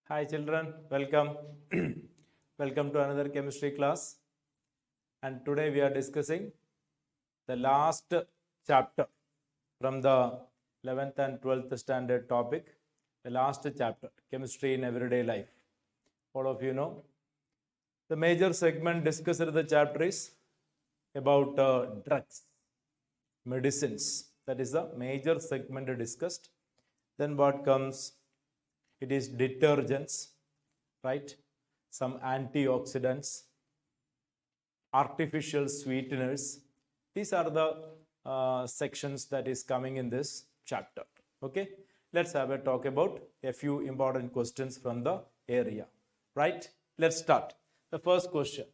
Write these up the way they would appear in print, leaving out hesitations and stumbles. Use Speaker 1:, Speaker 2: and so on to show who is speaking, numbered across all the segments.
Speaker 1: Hi children, welcome. Welcome to another chemistry class. And today we are discussing the last chapter from the 11th and 12th standard topic, the last chapter, chemistry in everyday life. All of you know. The major segment discussed in the chapter is about drugs, medicines. That is the major segment discussed. Then what comes? It is detergents, right? Some antioxidants, artificial sweeteners. These are the sections that is coming in this chapter. Okay, let's have a talk about a few important questions from the area, right? Let's start. The first question: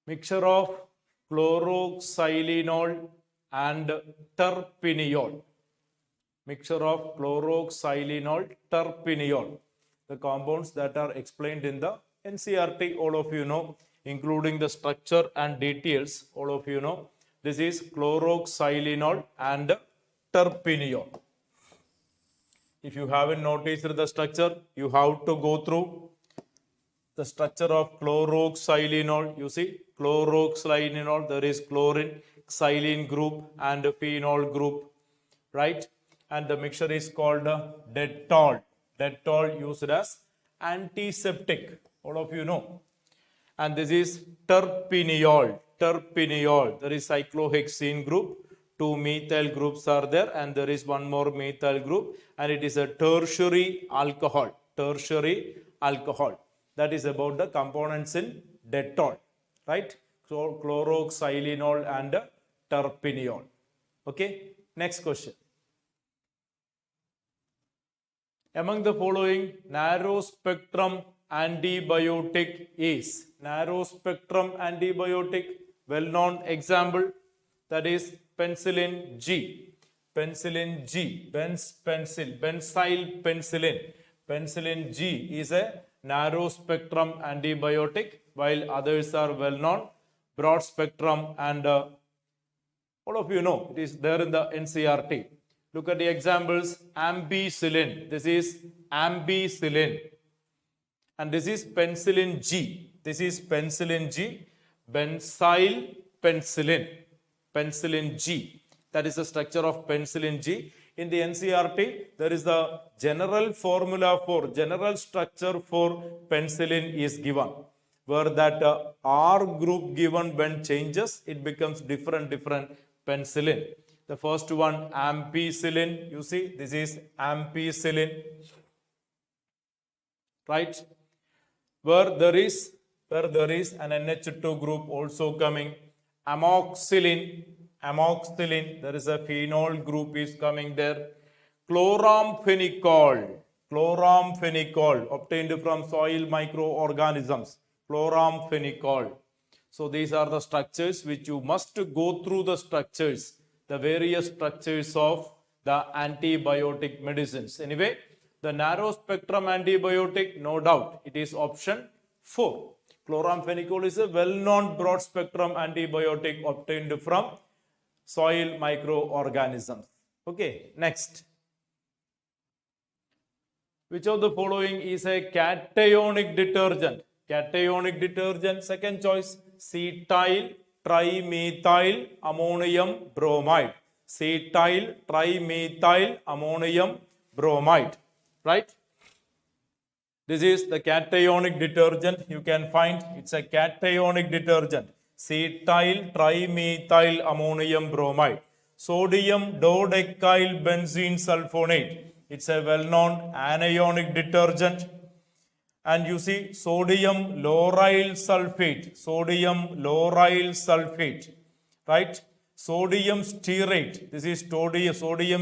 Speaker 1: mixture of chloroxylenol and terpineol. Mixture of chloroxylenol, terpineol. The compounds that are explained in the NCERT, all of you know, including the structure and details, all of you know. This is chloroxylenol and terpineol. If you haven't noticed the structure, you have to go through the structure of chloroxylenol. You see, chloroxylenol, there is chlorine, xylene group and phenol group, right? And the mixture is called Dettol. Dettol used as antiseptic. All of you know. And this is terpineol. Terpineol. There is cyclohexene group. 2 methyl groups are there, and there is one more methyl group, and it is a tertiary alcohol. Tertiary alcohol. That is about the components in Dettol, right? So chloroxylenol and terpineol. Okay. Next question. Among the following, narrow spectrum antibiotic is. Narrow spectrum antibiotic, well known example, that is penicillin G. Penicillin G, benzyl penicillin. Penicillin G is a narrow spectrum antibiotic, while others are well known, broad spectrum, and all of you know, it is there in the NCERT. Look at the examples. Ampicillin. This is ampicillin. And this is penicillin G. This is penicillin G. Benzyl penicillin. Penicillin G. That is the structure of penicillin G. In the NCERT, there is the general formula for, general structure for penicillin is given, where that R group given when changes, it becomes different penicillin. The first one, ampicillin. You see, this is ampicillin, right? Where there is an NH2 group also coming. Amoxicillin. Amoxicillin. There is a phenol group is coming there. Chloramphenicol. Chloramphenicol obtained from soil microorganisms. Chloramphenicol. So these are the structures which you must go through the structures. The various structures of the antibiotic medicines. Anyway, the narrow spectrum antibiotic, no doubt, it is option 4. Chloramphenicol is a well-known broad spectrum antibiotic obtained from soil microorganisms. Okay, next. Which of the following is a cationic detergent? Cationic detergent, second choice, cetyl trimethyl ammonium bromide. Cetyl trimethyl ammonium bromide, right? This is the cationic detergent. You can find it's a cationic detergent. Cetyl trimethyl ammonium bromide. Sodium dodecyl benzene sulfonate. It's a well-known anionic detergent. And you see sodium lauryl sulfate, right? Sodium stearate, this is sodium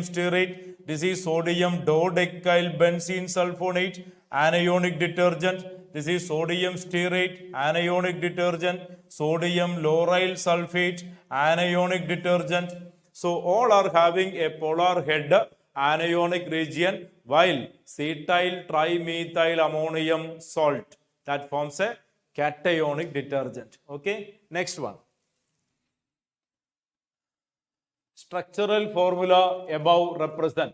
Speaker 1: stearate, this is sodium dodecyl benzene sulfonate, anionic detergent, this is sodium stearate, anionic detergent, sodium lauryl sulfate, anionic detergent. So all are having a polar head, anionic region, while cetyl trimethyl ammonium salt, that forms a cationic detergent. Okay, next one. Structural formula above represent.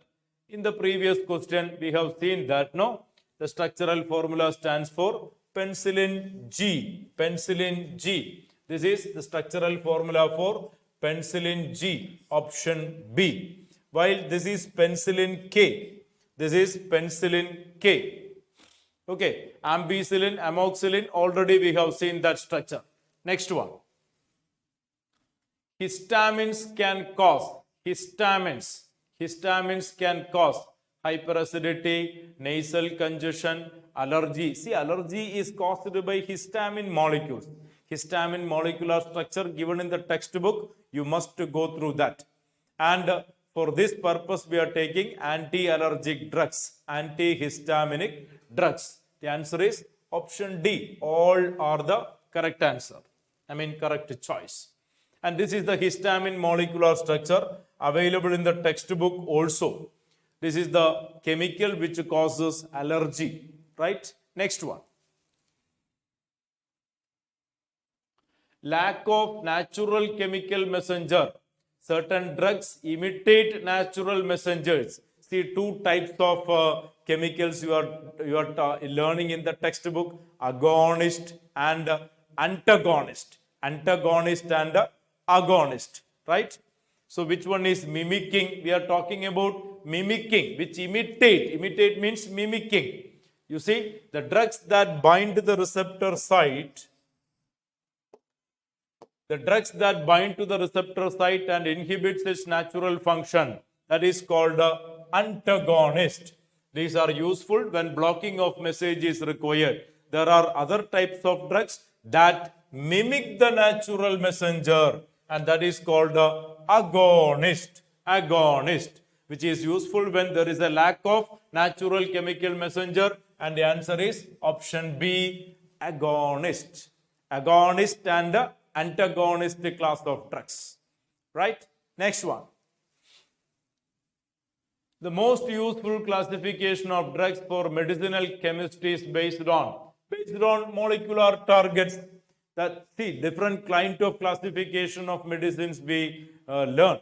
Speaker 1: In the previous question, we have seen that, no, The structural formula stands for penicillin G. Penicillin G. This is the structural formula for penicillin G, option B. While this is penicillin K. This is penicillin K. Okay, ampicillin, amoxicillin, already we have seen that structure. Next one. Histamines can cause hyperacidity, nasal congestion, allergy. See, allergy is caused by histamine molecules. Histamine molecular structure given in the textbook, you must go through that. And for this purpose, we are taking anti-allergic drugs, antihistaminic drugs. The answer is option D. All are the correct answer. Correct choice. And this is the histamine molecular structure available in the textbook also. This is the chemical which causes allergy, right? Next one. Lack of natural chemical messenger. Certain drugs imitate natural messengers. See, two types of chemicals you are learning in the textbook: agonist and antagonist. Antagonist and agonist, right? So which one is mimicking? We are talking about mimicking, which imitate. Imitate means mimicking. You see, the drugs that bind the receptor site, the drugs that bind to the receptor site and inhibits its natural function, that is called antagonist. These are useful when blocking of message is required. There are other types of drugs that mimic the natural messenger, and that is called agonist. Agonist, which is useful when there is a lack of natural chemical messenger, and the answer is option B, agonist. Agonist and antagonist class of drugs, right? Next one. The most useful classification of drugs for medicinal chemistry is based on molecular targets. That, see, different kind of classification of medicines we learn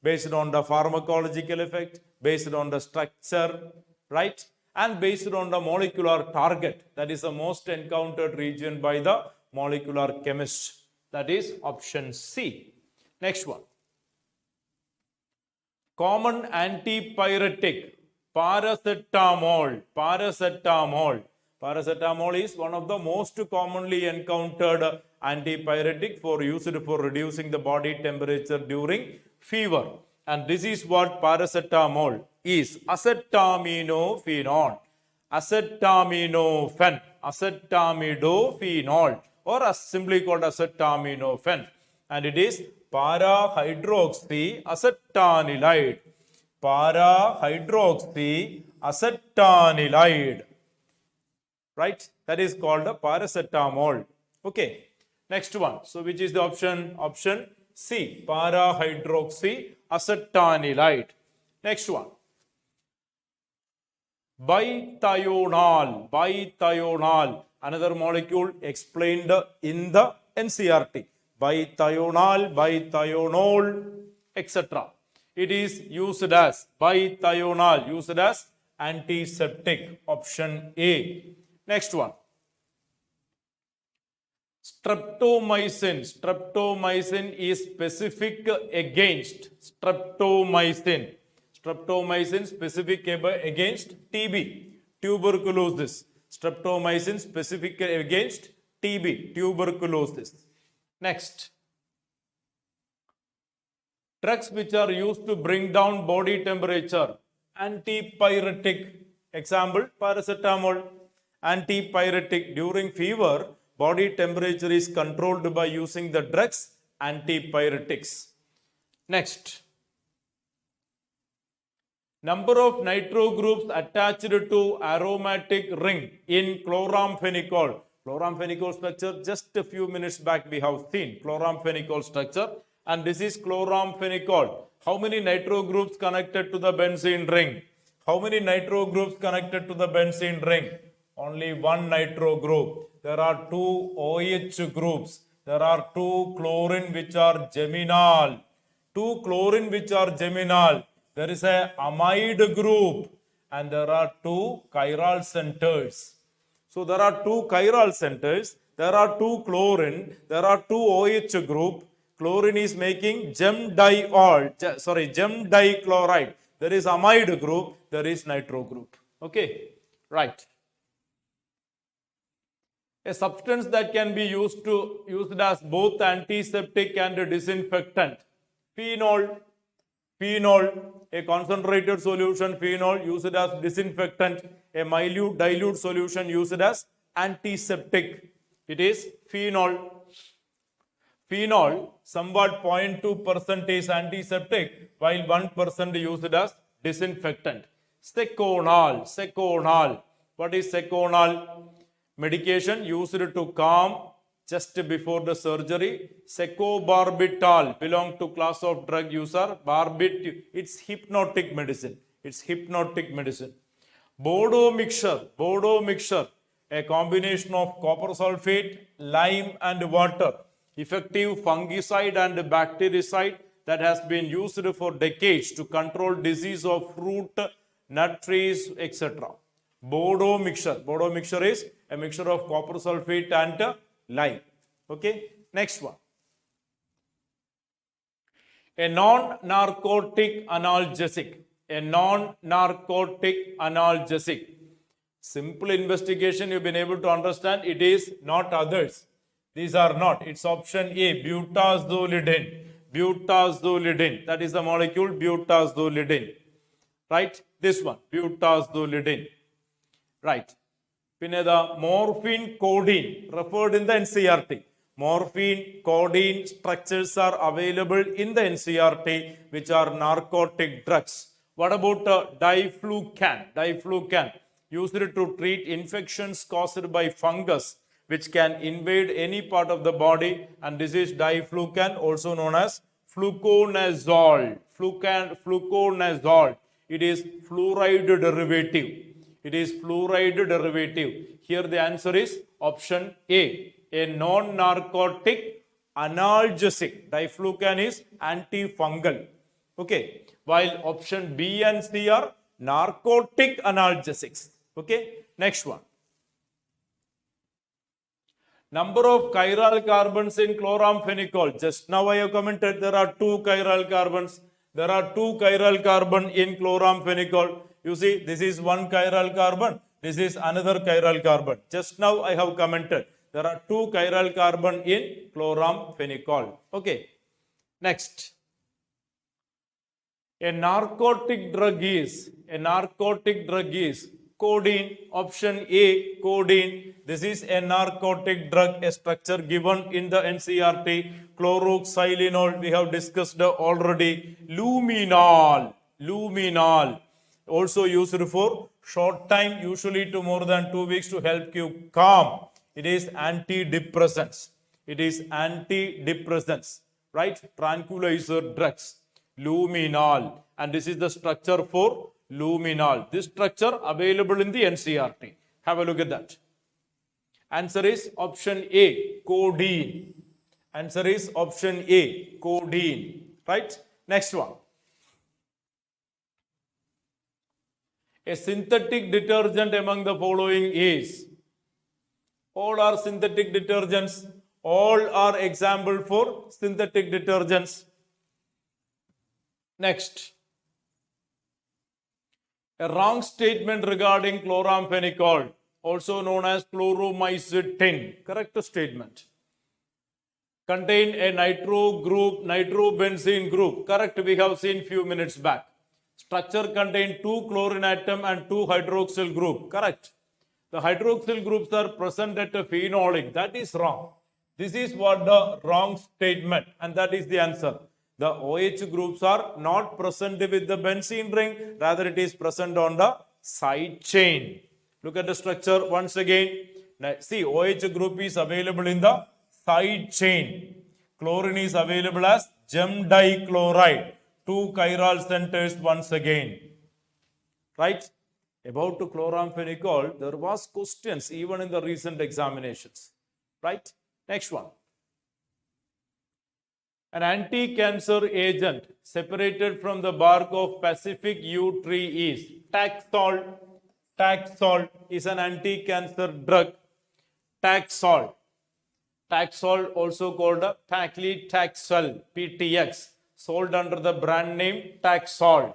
Speaker 1: based on the pharmacological effect, based on the structure, right? And based on the molecular target. That is the most encountered region by the molecular chemist. That is option C. Next one. Common antipyretic, paracetamol. Paracetamol is one of the most commonly encountered antipyretic for used for reducing the body temperature during fever. And this is what paracetamol is: acetaminophen, acetamidophenol, or simply called acetaminophen. And it is para-hydroxy-acetanilide. Para-hydroxy-acetanilide. Right? That is called a paracetamol. Okay. Next one. So which is the option? Option C. Para-hydroxy-acetanilide. Next one. Bithionol. Another molecule explained in the NCRT. Bithionol, etc. It is used as antiseptic. Option A. Next one. Streptomycin. Streptomycin is specific against streptomycin. Streptomycin specific against TB, tuberculosis. Streptomycin specific against TB, tuberculosis. Next. Drugs which are used to bring down body temperature. Antipyretic. Example, paracetamol. Antipyretic. During fever, body temperature is controlled by using the drugs antipyretics. Next. Number of nitro groups attached to aromatic ring in chloramphenicol. Chloramphenicol structure, just a few minutes back we have seen chloramphenicol structure, and this is chloramphenicol. How many nitro groups connected to the benzene ring? How many nitro groups connected to the benzene ring? Only one nitro group. There are two OH groups. There are two chlorine which are geminal. Two chlorine which are geminal. There is a amide group. and there are two chiral centers. So there are two chiral centers, there are two chlorine, there are two OH group. Chlorine is making gem dichloride. There is amide group, there is nitro group. Okay, right. A substance that can be used as both antiseptic and disinfectant. Phenol, a concentrated solution, phenol used as disinfectant, a dilute solution used as antiseptic. It is phenol. Phenol, somewhat 0.2% is antiseptic, while 1% used as disinfectant. Seconal. What is seconal? Medication used to calm just before the surgery. Secobarbital belong to class of drug user. It's hypnotic medicine. Bodo mixture, a combination of copper sulfate, lime and water. Effective fungicide and bactericide that has been used for decades to control disease of fruit, nut trees, etc. Bodo mixture is a mixture of copper sulfate and lime. Okay, next one. A non-narcotic analgesic. Simple investigation, you've been able to understand it is not others. These are not. It's option A, butazolidine. That is the molecule butazolidine. Right? This one, butazolidine. Right. The morphine, codeine, referred in the NCRT. Morphine, codeine structures are available in the NCRT, which are narcotic drugs. What about diflucan? Used to treat infections caused by fungus, which can invade any part of the body, and this is diflucan, also known as fluconazole. Fluconazole. It is fluoride derivative. Here the answer is option A, a non-narcotic analgesic. Diflucan is antifungal. Okay, while option B and C are narcotic analgesics. Okay, next one. Number of chiral carbons in chloramphenicol. Just now I have commented there are two chiral carbons. There are two chiral carbon in chloramphenicol. You see, this is one chiral carbon. This is another chiral carbon. Just now I have commented there are two chiral carbon in chloramphenicol. Okay. Next. A narcotic drug is codeine. Option A, codeine. This is a narcotic drug, a structure given in the NCRT. Chloroxylenol, we have discussed already. Luminol, also used for short time, usually to more than 2 weeks, to help you calm. It is antidepressants. Right? Tranquilizer drugs. Luminol, and this is the structure for luminol. This structure available in the NCRT. Have a look at that. Answer is option A, codeine. Right? Next one. A synthetic detergent among the following is. All are synthetic detergents. All are example for synthetic detergents. Next. A wrong statement regarding chloramphenicol, also known as chloromycetin. Correct statement. Contain a nitrobenzene group. Correct, we have seen few minutes back. Structure contain two chlorine atom and two hydroxyl group. Correct. The hydroxyl groups are present at a phenolic. That is wrong. This is what the wrong statement, and that is the answer. The OH groups are not present with the benzene ring, rather it is present on the side chain. Look at the structure once again. Now, see, OH group is available in the side chain. Chlorine is available as gem dichloride. Two chiral centers once again. Right? About to chloramphenicol, there was questions even in the recent examinations. Right? Next one. An anti-cancer agent separated from the bark of Pacific yew tree is Taxol. Taxol is an anti-cancer drug. Taxol. Taxol, also called paclitaxel, PTX, sold under the brand name Taxol.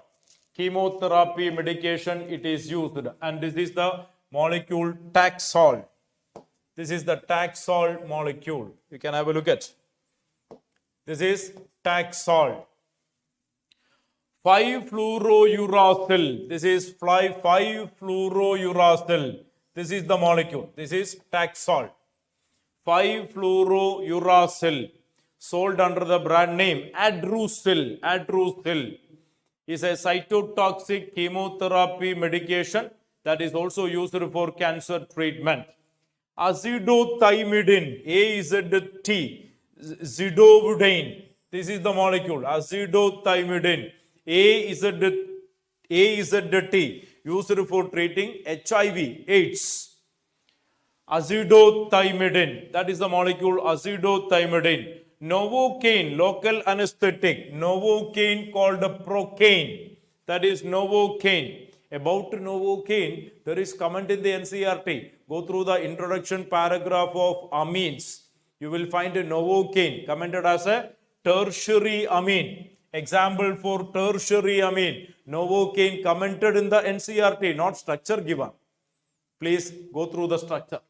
Speaker 1: Chemotherapy medication it is used, and this is the molecule Taxol. This is the Taxol molecule. You can have a look at. This is Taxol. 5-fluorouracil. This is 5-fluorouracil. This is the molecule. This is Taxol. 5-fluorouracil, sold under the brand name Adrucil. Adrucil is a cytotoxic chemotherapy medication that is also used for cancer treatment. Azithromycin, AZT, zidovudine. This is the molecule. Azithromycin, AZT, used for treating HIV/AIDS. Azithromycin, that is the molecule azithromycin. Novocaine, local anesthetic. Novocaine called Procaine. That is Novocaine. About Novocaine, there is comment in the NCERT. Go through the introduction paragraph of amines. You will find a Novocaine commented as a tertiary amine. Example for tertiary amine. Novocaine commented in the NCERT, not structure given. Please go through the structure.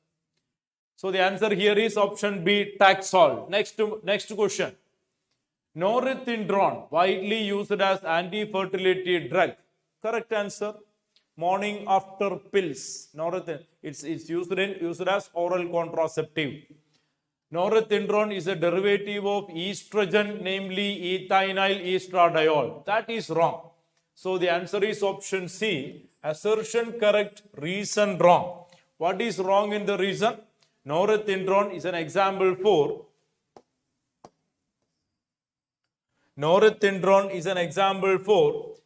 Speaker 1: So the answer here is option B, Taxol. Next question. Norethindrone, widely used as anti-fertility drug. Correct answer. Morning after pills. Norethindrone, it's used as oral contraceptive. Norethindrone is a derivative of estrogen, namely ethinyl estradiol. That is wrong. So the answer is option C. Assertion correct, reason wrong. What is wrong in the reason? Norethindrone is an example for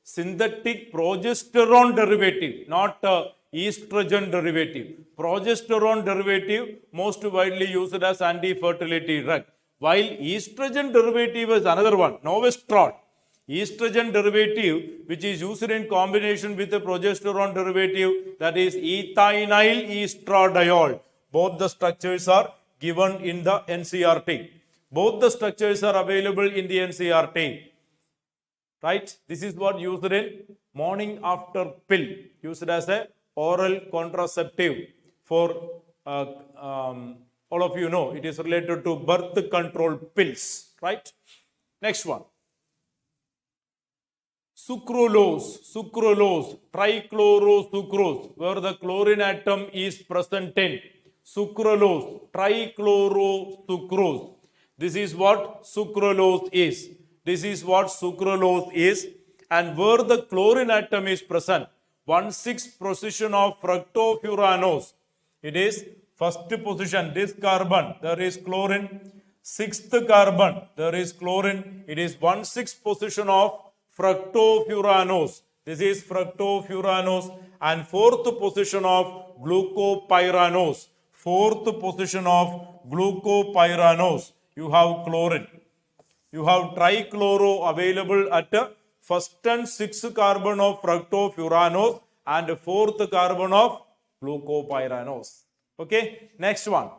Speaker 1: synthetic progesterone derivative, not estrogen derivative. Progesterone derivative most widely used as anti-fertility drug, while estrogen derivative is another one, novestrol. Estrogen derivative, which is used in combination with the progesterone derivative, that is ethinyl estradiol. Both the structures are given in the NCERT. Both the structures are available in the NCERT. Right? This is what used in morning after pill, used as a oral contraceptive for all of you know it is related to birth control pills. Right? Next one. Sucralose, trichlorosucrose, where the chlorine atom is present in. Sucralose, trichlorosucrose. This is what sucralose is. This is what sucralose is. And where the chlorine atom is present, 1,6 position of fructofuranose. It is first position, this carbon, there is chlorine. 6th carbon, there is chlorine. It is 1,6 position of fructofuranose. This is fructofuranose. And 4th position of glucopyranose. 4th position of glucopyranose. You have chlorine. You have trichloro available at first and 6th carbon of fructofuranose and 4th carbon of glucopyranose. Okay, next one.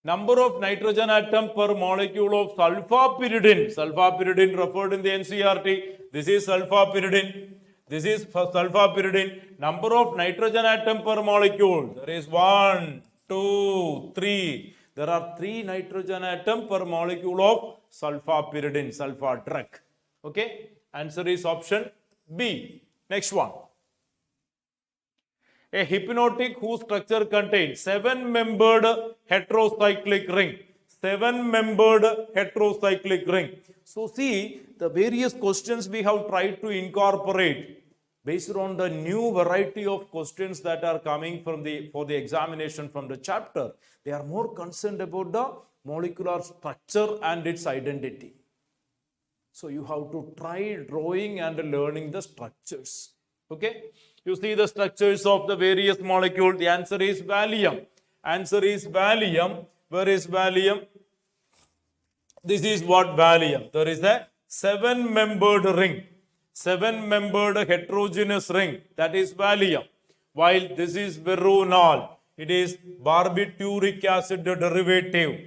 Speaker 1: Number of nitrogen atom per molecule of sulfapyridine. Sulfapyridine referred in the NCERT. This is sulfapyridine. This is sulfapyridine. Number of nitrogen atom per molecule. There is 1, 2, 3. There are 3 nitrogen atom per molecule of sulfapyridine, sulfa drug. Okay. Answer is option B. Next one. A hypnotic whose structure contains 7-membered heterocyclic ring. 7-membered heterocyclic ring. So see, the various questions we have tried to incorporate based on the new variety of questions that are coming from for the examination from the chapter. They are more concerned about the molecular structure and its identity. So you have to try drawing and learning the structures. Okay. You see the structures of the various molecules. The answer is Valium. Answer is Valium. Where is Valium? This is what Valium. There is a 7-membered ring, 7-membered heterogeneous ring. That is Valium. While this is Veronal. It is barbituric acid derivative.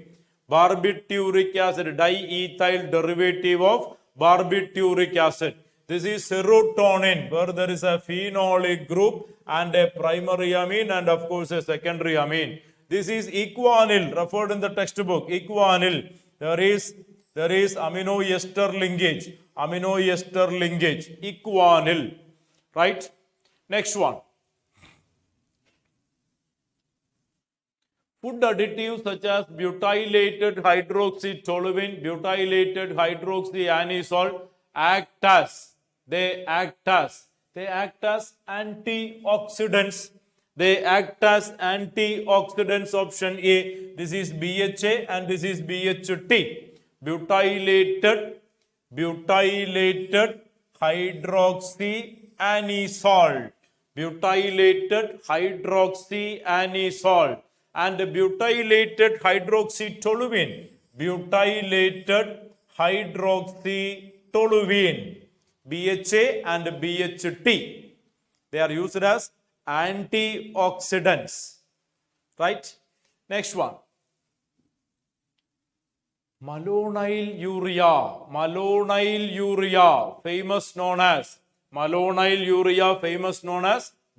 Speaker 1: Barbituric acid, diethyl derivative of barbituric acid. This is serotonin, where there is a phenolic group and a primary amine and of course a secondary amine. This is equanyl, referred in the textbook. Equanyl. There is amino ester linkage. Amino ester linkage. Equanyl. Right? Next one. Food additives such as butylated hydroxytoluene, butylated hydroxyanisole act as antioxidants. They act as antioxidants. Option A. This is BHA and this is BHT. Butylated hydroxyanisole. Butylated hydroxyanisole. And butylated hydroxytoluene. Butylated hydroxytoluene. BHA and BHT. They are used as antioxidants. Right? Next one. Malonyl urea, famous known as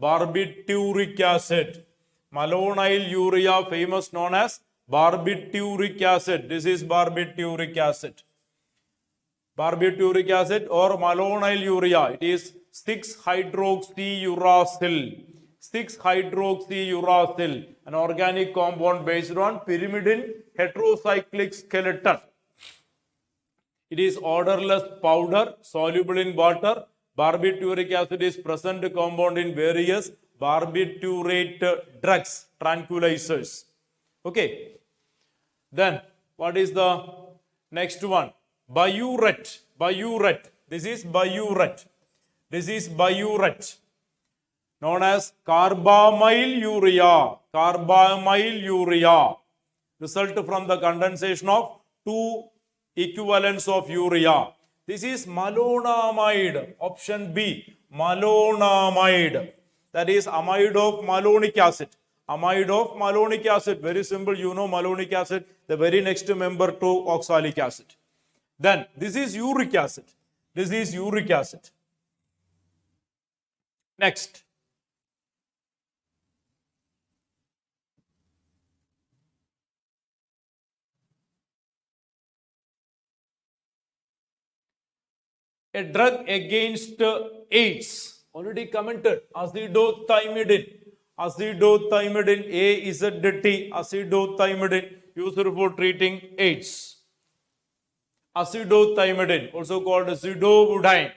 Speaker 1: barbituric acid. Malonyl urea, famous known as barbituric acid. This is barbituric acid. Barbituric acid or malonyl urea. It is 6-hydroxyuracil. 6-hydroxyuracil, an organic compound based on pyrimidine heterocyclic skeleton. It is odorless powder, soluble in water. Barbituric acid is present compound in various barbiturate drugs, tranquilizers. Okay. Then, what is the next one? Biuret. This is biuret. Known as carbamyl urea. Result from the condensation of two equivalents of urea. This is malonamide. Option B. Malonamide. That is amide of malonic acid. Very simple. You know malonic acid. The very next member to oxalic acid. Then this is uric acid. Next. A drug against AIDS. Already commented. Acidothymidine. AZT. Acidothymidine used for treating AIDS. Acidothymidine, also called zidovudine.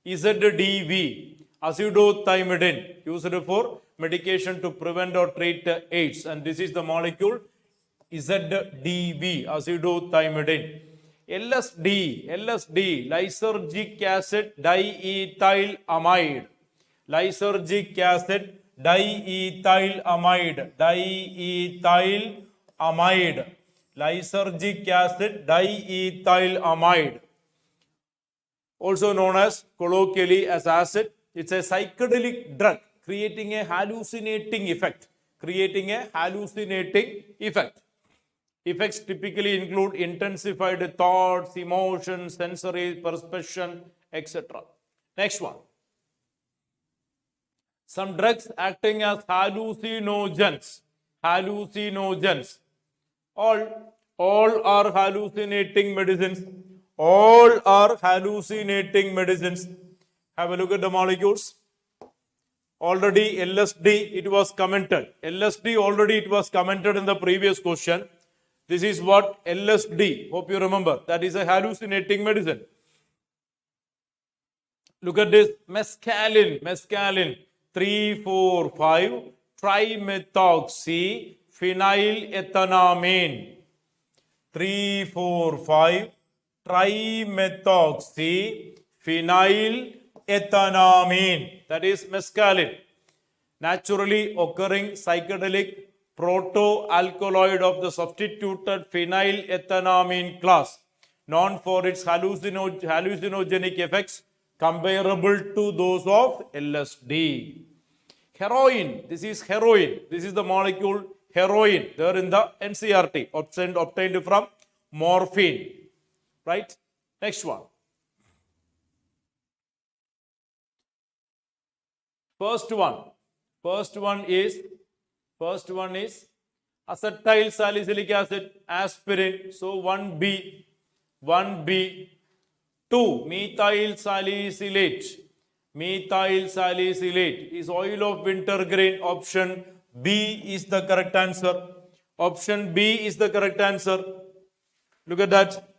Speaker 1: ZDV. Acidothymidine used for medication to prevent or treat AIDS. And this is the molecule ZDV. Acidothymidine. LSD, lysergic acid diethyl amide. Lysergic acid diethyl amide. Lysergic acid diethyl amide. Also known as colloquially as acid. It's a psychedelic drug creating a hallucinating effect. Effects typically include intensified thoughts, emotions, sensory perception, etc. Next one. Some drugs acting as hallucinogens. All are hallucinating medicines. Have a look at the molecules. Already LSD, it was commented. in the previous question. This is what LSD, hope you remember, that is a hallucinating medicine. Look at this, mescaline, 3,4,5 trimethoxy phenylethanamine. 3,4,5 trimethoxy phenylethanamine, that is mescaline. Naturally occurring psychedelic proto-alkaloid of the substituted phenylethanamine class. known for its hallucinogenic effects comparable to those of LSD. Heroin, this is heroin. This is the molecule heroin there in the NCRT, obtained from morphine. Right? Next one. First one is acetyl salicylic acid, aspirin. So 1B, 2 methyl salicylate is oil of wintergreen. Option B is the correct answer. Option B is the correct answer. Look at that.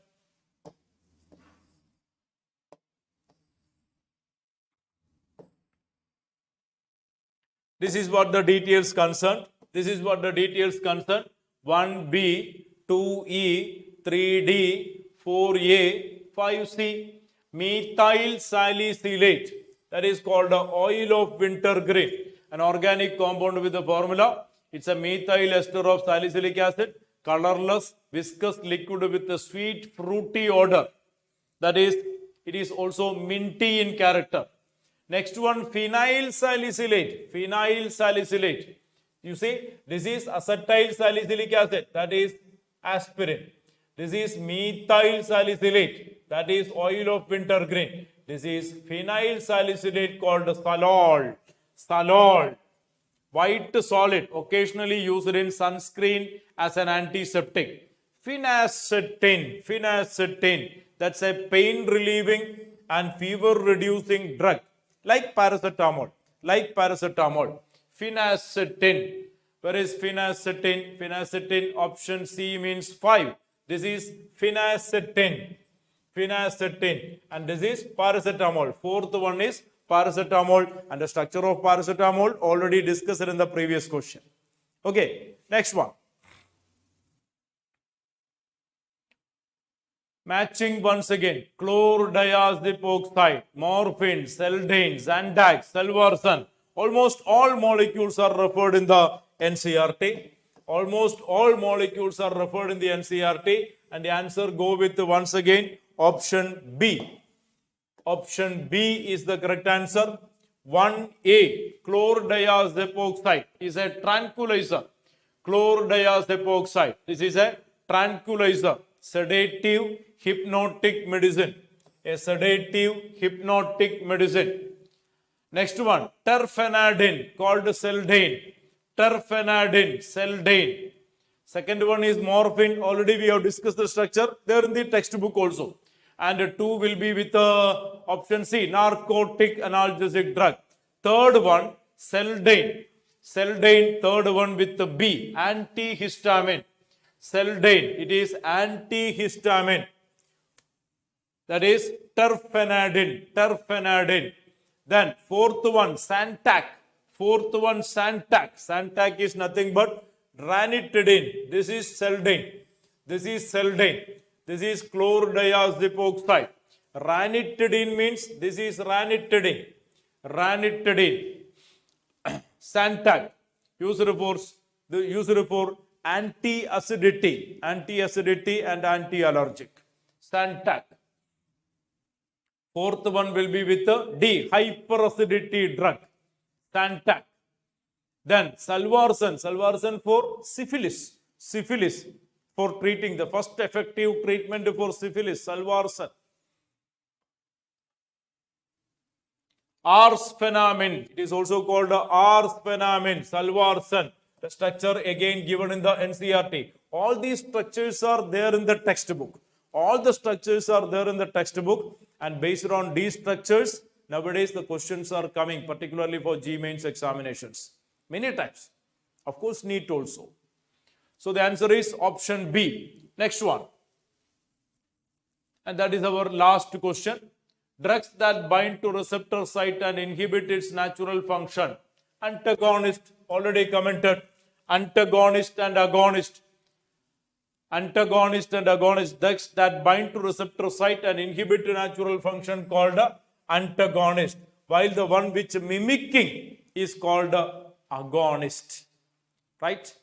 Speaker 1: This is what the details concern. 1B, 2E, 3D, 4A, 5C. Methyl salicylate. That is called the oil of wintergreen. An organic compound with the formula. It's a methyl ester of salicylic acid. Colorless, viscous liquid with a sweet, fruity odor. That is, it is also minty in character. Next one, phenyl salicylate. You see, this is acetyl salicylic acid, that is aspirin. This is methyl salicylate, that is oil of wintergreen. This is phenyl salicylate called salol. White solid, occasionally used in sunscreen as an antiseptic. Phenacetin, that's a pain relieving and fever reducing drug. Like paracetamol. Phenacetin. Where is phenacetin? Phenacetin, option C means 5. This is phenacetin. And this is paracetamol. Fourth one is paracetamol. And the structure of paracetamol already discussed in the previous question. Okay, next one. Matching once again, chlordiazepoxide, morphine, Seldane, Zantac, Salvarsan. Almost all molecules are referred in the NCRT. And the answer go with once again option B. Option B is the correct answer. 1A, chlordiazepoxide is a tranquilizer. This is a tranquilizer. Sedative hypnotic medicine. Next one, terfenadine called Seldane. Second one is morphine. Already we have discussed the structure there in the textbook also. And 2 will be with option C, narcotic analgesic drug. Third one, Seldane, third one with the B, antihistamine. Seldane, it is antihistamine. That is terfenadine. Then fourth one, Zantac. Zantac is nothing but ranitidine. This is Seldane. This is chlordiazepoxide. Ranitidine means this is ranitidine. Zantac, used for anti-acidity and anti-allergic. Zantac. Fourth one will be with the D, hyperacidity drug. Zantac. Then Salvarsan for syphilis. For treating the first effective treatment for syphilis, Salvarsan. Arsphenamine, it is also called arsphenamine, Salvarsan. The structure again given in the NCRT. All these structures are there in the textbook. And based on these structures, nowadays the questions are coming, particularly for G-Mains examinations. Many times. Of course, Neet also. So the answer is option B. Next one. And that is our last question. Drugs that bind to receptor site and inhibit its natural function. Antagonist, already commented. Antagonist and agonist. Drugs that bind to receptor site and inhibit the natural function called antagonist. While the one which mimicking is called agonist. Right?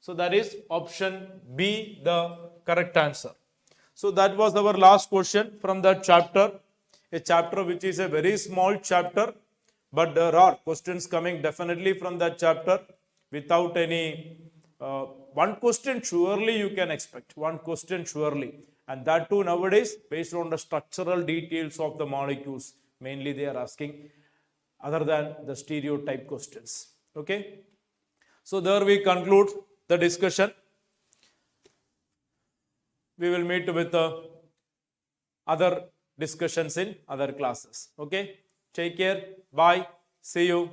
Speaker 1: So that is option B, the correct answer. So that was our last question from that chapter, a chapter which is a very small chapter, but there are questions coming definitely from that chapter without any, one question surely you can expect, one question surely. And that too nowadays based on the structural details of the molecules, mainly they are asking other than the stereotype questions. Okay. So there we conclude the discussion. We will meet with other discussions in other classes. Okay. Take care. Bye. See you.